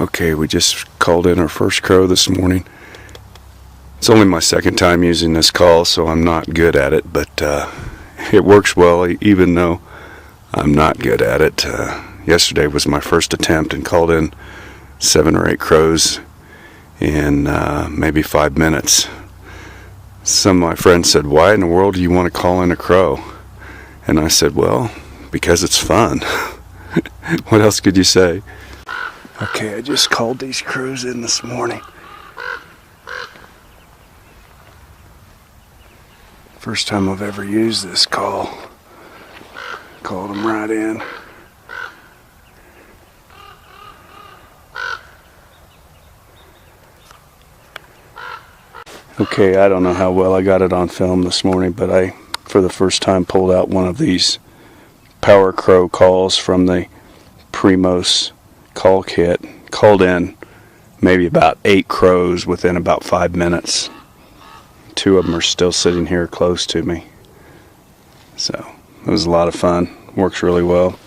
Okay, we just called in our first crow this morning. It's only my second time using this call, so I'm not good at it, but it works well even though I'm not good at it. Yesterday was my first attempt and called in 7 or 8 crows in maybe 5 minutes. Some of my friends said, "Why in the world do you want to call in a crow?" And I said, "Well, because it's fun." What else could you say? Okay, I just called these crows in this morning. First time I've ever used this call. Called them right in. Okay, I don't know how well I got it on film this morning, but I, for the first time, pulled out one of these power crow calls from the Primos Call kit. Called in maybe about 8 crows within about 5 minutes. 2 of them are still sitting here close to me. So it was a lot of fun. Works really well.